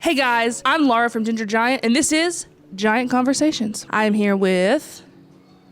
Hey guys, I'm Laura from Ginger Giant, and this is Giant Conversations. I'm here with...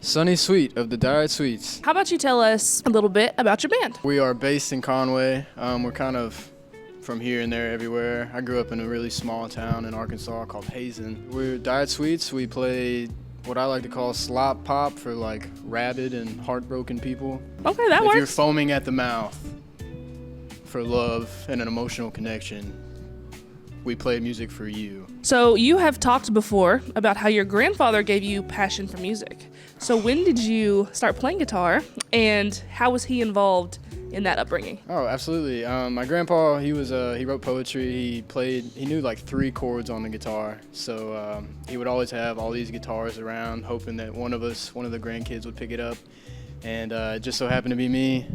Sunny Sweet of the Diet Sweets. How about you tell us a little bit about your band? We are based in Conway. We're kind of from here and there everywhere. I grew up in a really small town in Arkansas called Hazen. We're Diet Sweets. We play what I like to call slop pop for like rabid and heartbroken people. Okay, that works. If you're foaming at the mouth for love and an emotional connection, we play music for you. So you have talked before about how your grandfather gave you passion for music. So when did you start playing guitar, and how was he involved in that upbringing? Oh, absolutely. My grandpa, he wrote poetry. He knew like 3 chords on the guitar. So he would always have all these guitars around, hoping that one of the grandkids would pick it up. And it just so happened to be me.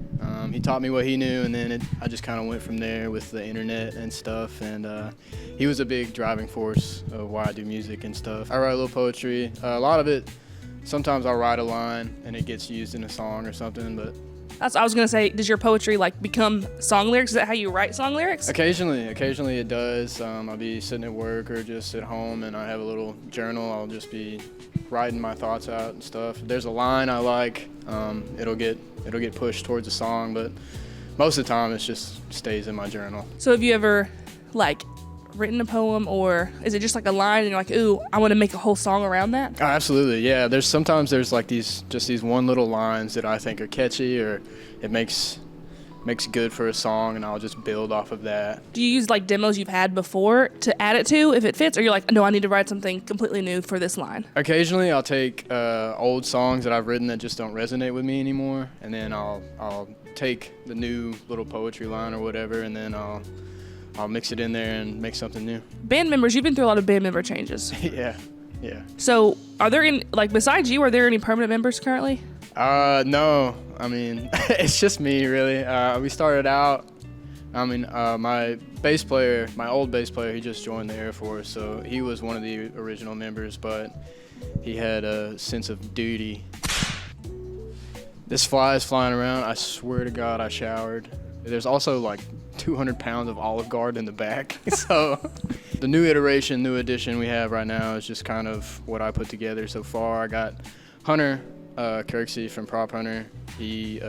He taught me what he knew, and then I just kind of went from there with the internet and stuff. And he was a big driving force of why I do music and stuff. I write a little poetry. A lot of it, sometimes I'll write a line and it gets used in a song or something, but I was gonna say, does your poetry like become song lyrics? Is that how you write song lyrics? Occasionally it does. I'll be sitting at work or just at home and I have a little journal. I'll just be writing my thoughts out and stuff. If there's a line I like, it'll get pushed towards a song, but most of the time it just stays in my journal. So have you ever like written a poem, or is it just like a line and you're like, ooh, I want to make a whole song around that? Oh, absolutely, yeah. There's like these one little lines that I think are catchy, or it makes good for a song, and I'll just build off of that. Do you use like demos you've had before to add it to if it fits, or you're like, no, I need to write something completely new for this line? Occasionally I'll take old songs that I've written that just don't resonate with me anymore, and then I'll take the new little poetry line or whatever, and then I'll mix it in there and make something new. Band members, you've been through a lot of band member changes. Yeah. So are there any, like besides you, are there any permanent members currently? No. I mean, it's just me, really. We started out, my bass player, my old bass player, he just joined the Air Force, so he was one of the original members, but he had a sense of duty. This fly is flying around. I swear to God, I showered. There's also like 200 pounds of Olive Garden in the back. So the new edition we have right now is just kind of what I put together so far. I got Hunter Kirksey from Prop Hunter. He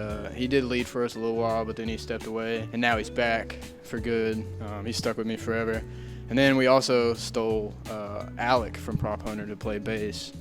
did lead for us a little while, but then he stepped away, and now he's back for good. He's stuck with me forever. And then we also stole Alec from Prop Hunter to play bass.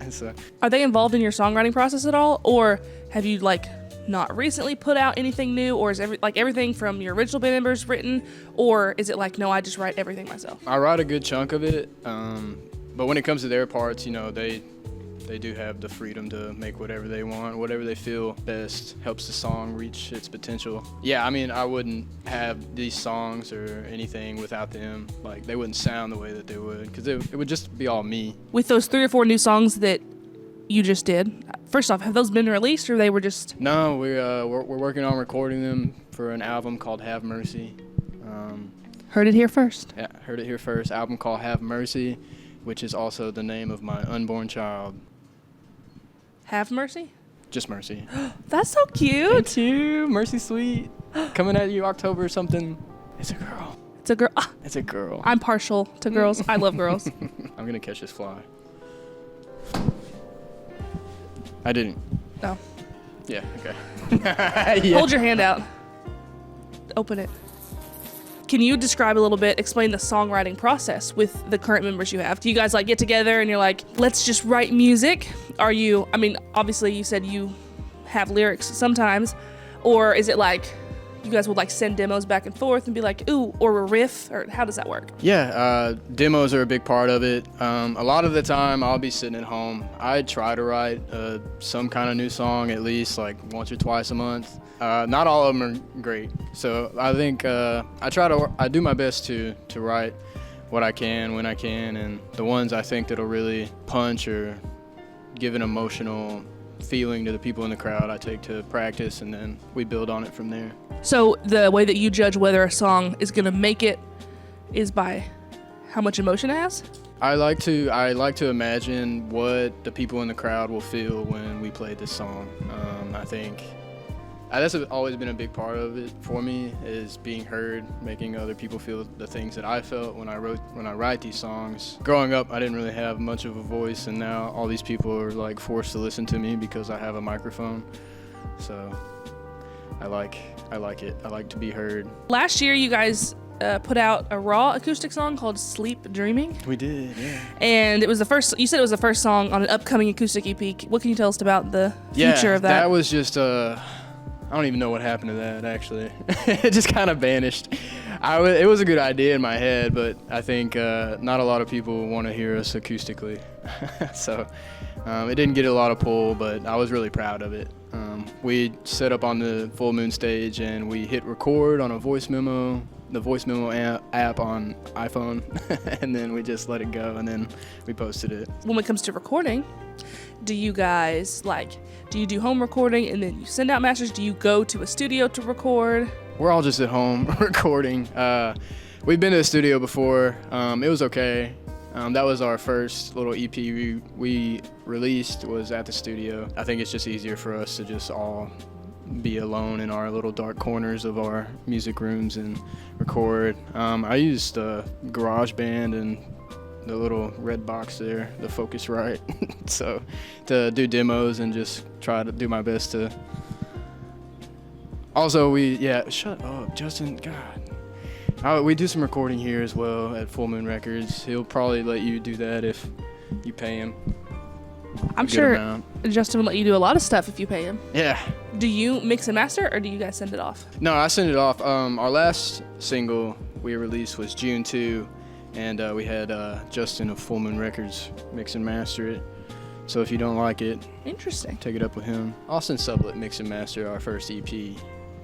So, are they involved in your songwriting process at all, or have you like not recently put out anything new, or is everything from your original band members written, or is it like, no, I just write everything myself? I write a good chunk of it, but when it comes to their parts, they do have the freedom to make whatever they want, whatever they feel best helps the song reach its potential. Yeah, I mean, I wouldn't have these songs or anything without them. Like, they wouldn't sound the way that they would, because it would just be all me. With those 3 or 4 new songs that you just did, first off, have those been released, or they were just... No, we're working on recording them for an album called Have Mercy. Heard it here first. Yeah, heard it here first. Album called Have Mercy, which is also the name of my unborn child. Have Mercy? Just Mercy. That's so cute. Thank you, Mercy Sweet. Coming at you October or something. It's a girl. It's a girl. Ah, it's a girl. I'm partial to girls. I love girls. I'm gonna catch this fly. I didn't. No. Yeah, okay. Yeah. Hold your hand out. Open it. Can you describe a little bit, explain the songwriting process with the current members you have? Do you guys like get together and you're like, let's just write music? Are you, I mean, obviously you said you have lyrics sometimes, or is it like you guys would like send demos back and forth and be like, ooh, or a riff, or how does that work? Yeah, demos are a big part of it. A lot of the time I'll be sitting at home. I try to write some kind of new song at least like once or twice a month. Not all of them are great, so I think I do my best to write what I can when I can, and the ones I think that'll really punch or give an emotional feeling to the people in the crowd I take to practice, and then we build on it from there. So the way that you judge whether a song is gonna make it is by how much emotion it has? I like to imagine what the people in the crowd will feel when we play this song. I think That's always been a big part of it for me, is being heard, making other people feel the things that I felt when I write these songs. Growing up, I didn't really have much of a voice, and now all these people are like forced to listen to me because I have a microphone. So I like it. I like to be heard. Last year, you guys put out a raw acoustic song called Sleep Dreaming. We did, yeah. And it was the first, you said it was the first song on an upcoming acoustic EP. What can you tell us about the future of that? That was just, I don't even know what happened to that, actually. It just kind of vanished. It was a good idea in my head, but I think not a lot of people want to hear us acoustically. So it didn't get a lot of pull, but I was really proud of it. We set up on the Full Moon stage, and we hit record on the voice memo app on iPhone, and then we just let it go, and then we posted it. When it comes to recording, do you guys do you do home recording and then you send out masters? Do you go to a studio to record? We're all just at home recording. We've been to the studio before. It was okay. That was our first little EP we released, was at the studio. I think it's just easier for us to just all be alone in our little dark corners of our music rooms and record. I used GarageBand and the little red box there, the Focusrite, so to do demos and just try to do my best to. Also, shut up, Justin. God, we do some recording here as well at Full Moon Records. He'll probably let you do that if you pay him. I'm sure Justin will let you do a lot of stuff if you pay him. Yeah. Do you mix and master, or do you guys send it off? No, I send it off. Our last single we released was June 2, and we had Justin of Full Moon Records mix and master it. So if you don't like it, interesting, take it up with him. Austin Sublet mix and master our first EP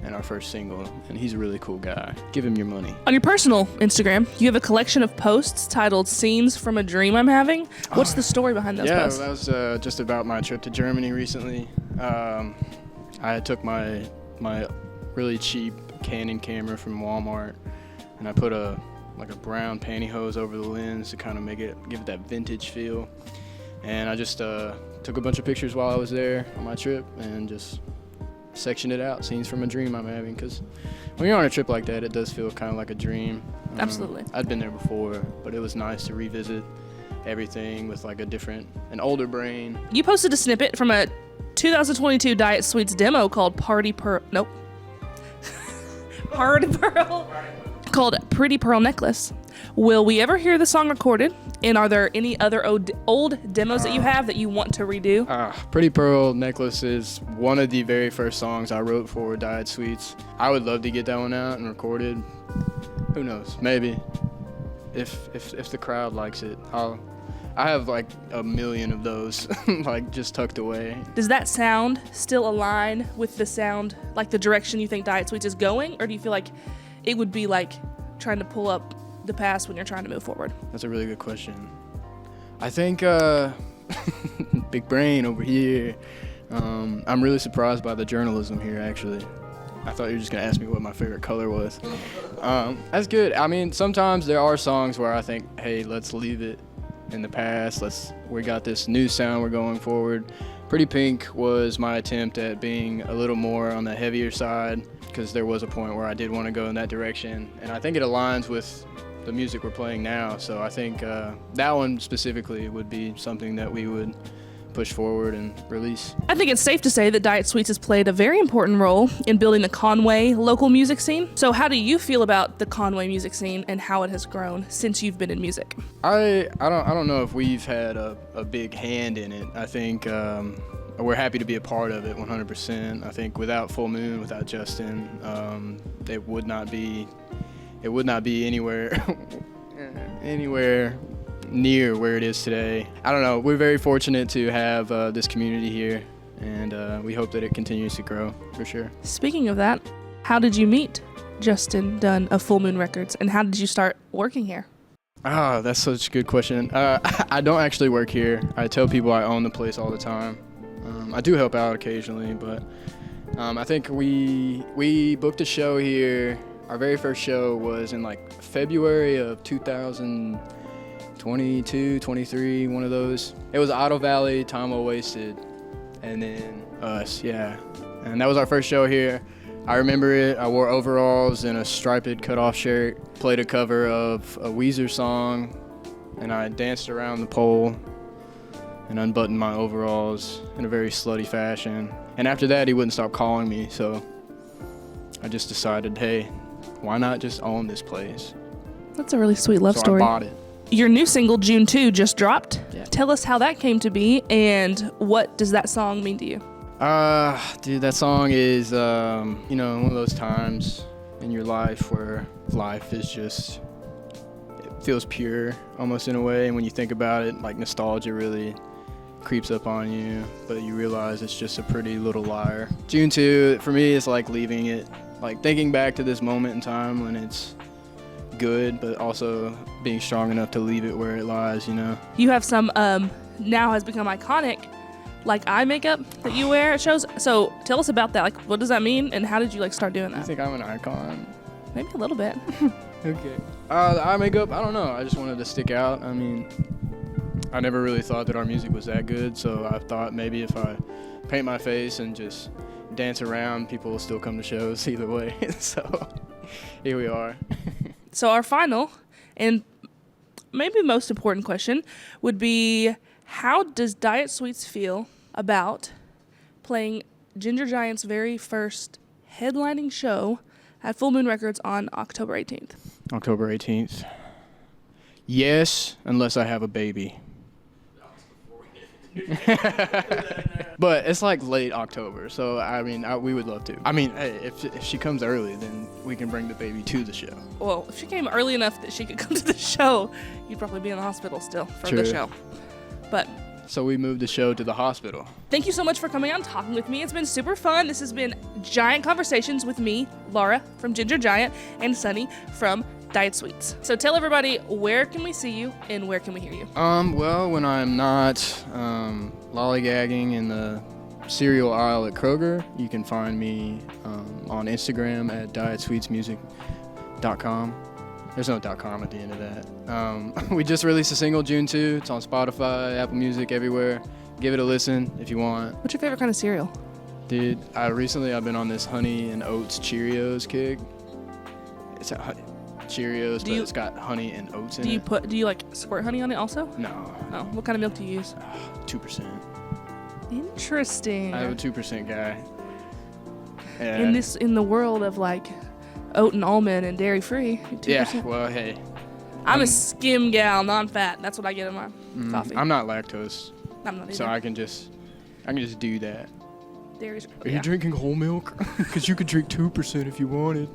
and our first single, and he's a really cool guy. Give him your money. On your personal Instagram, you have a collection of posts titled Scenes from a Dream I'm Having. What's the story behind those posts? Yeah, that was just about my trip to Germany recently. I took my really cheap Canon camera from Walmart, and I put a brown pantyhose over the lens to kind of give it that vintage feel. And I just took a bunch of pictures while I was there on my trip and just sectioned it out, scenes from a dream I'm having, because when you're on a trip like that, it does feel kind of like a dream. Absolutely. I'd been there before, but it was nice to revisit everything with like an older brain. You posted a snippet from a 2022 Diet Sweets demo called Party Pearl called Pretty Pearl Necklace. Will we ever hear the song recorded? And are there any other old demos that you have that you want to redo? Pretty Pearl Necklace is one of the very first songs I wrote for Diet Sweets. I would love to get that one out and recorded. Who knows? Maybe. If the crowd likes it, I have like a million of those like just tucked away. Does that sound still align with the sound, like the direction you think Diet Sweets is going? Or do you feel like it would be like trying to pull up the past when you're trying to move forward? That's a really good question. I think big brain over here. I'm really surprised by the journalism here, actually. I thought you were just gonna ask me what my favorite color was. That's good. I mean, sometimes there are songs where I think, hey, let's leave it in the past. We got this new sound we're going forward. Pretty Pink was my attempt at being a little more on the heavier side, because there was a point where I did want to go in that direction, and I think it aligns with the music we're playing now. So I think that one specifically would be something that we would push forward and release. I think it's safe to say that Diet Sweets has played a very important role in building the Conway local music scene. So how do you feel about the Conway music scene and how it has grown since you've been in music? I don't know if we've had a big hand in it. I think we're happy to be a part of it 100%. I think without Full Moon, without Justin, it would not be anywhere near where it is today. I don't know. We're very fortunate to have this community here, and we hope that it continues to grow for sure. Speaking of that, how did you meet Justin Dunn of Full Moon Records, and how did you start working here? That's such a good question. I don't actually work here. I tell people I own the place all the time. I do help out occasionally, but I think we booked a show here. Our very first show was in like February of 2022, 23, one of those. It was Otto Valley, Time Well Wasted, and then us, yeah. And that was our first show here. I remember it. I wore overalls and a striped cutoff shirt, played a cover of a Weezer song, and I danced around the pole and unbuttoned my overalls in a very slutty fashion. And after that, he wouldn't stop calling me, so I just decided, hey, why not just own this place? That's a really sweet love So story. I bought it. Your new single, June 2, just dropped. Yeah. Tell us how that came to be, and what does that song mean to you? Dude, that song is, one of those times in your life where life is just, it feels pure almost in a way. And when you think about it, like nostalgia really creeps up on you, but you realize it's just a pretty little liar. June 2, for me, is like leaving it, like thinking back to this moment in time when it's good, but also being strong enough to leave it where it lies, You have some, now has become iconic, like eye makeup that you wear at shows. So tell us about that. Like, what does that mean, and how did you start doing You that? think I'm an icon? Maybe a little bit. Okay. The eye makeup, I don't know. I just wanted to stick out. I mean, I never really thought that our music was that good, so I thought maybe if I paint my face and just dance around, people will still come to shows either way. So here we are. So our final and maybe most important question would be, how does Diet Sweets feel about playing Ginger Giant's very first headlining show at Full Moon Records on October 18th? October 18th. Yes, unless I have a baby. But it's like late October, so I mean, we would love to. I mean, hey, if she comes early, then we can bring the baby to the show. Well, if she came early enough that she could come to the show, you'd probably be in the hospital still for the True. show. But So we moved the show to the hospital. thank you so much for coming on, talking with me. It's been super fun. This has been Giant Conversations with me, Laura from Ginger Giant, and Sunny from Diet Sweets. So tell everybody, where can we see you and where can we hear you? Well, when I'm not lollygagging in the cereal aisle at Kroger, you can find me on Instagram at dietsweetsmusic.com. There's no .com at the end of that. We just released a single June 2. It's on Spotify, Apple Music, everywhere. Give it a listen if you want. What's your favorite kind of cereal? Dude, I've been on this honey and oats Cheerios kick. It's Cheerios, but it's got honey and oats in Do you it. do you like squirt honey on it also? No, Oh, what kind of milk do you use? 2%. Interesting. I'm a 2% guy. Yeah. In the world of like oat and almond and dairy free. 2%. Yeah, well, hey. I'm a skim gal, non-fat. That's what I get in my coffee. I'm not lactose, I'm not either. so I can just do that. Dairy's, Are you drinking whole milk? Because you could drink 2% if you wanted.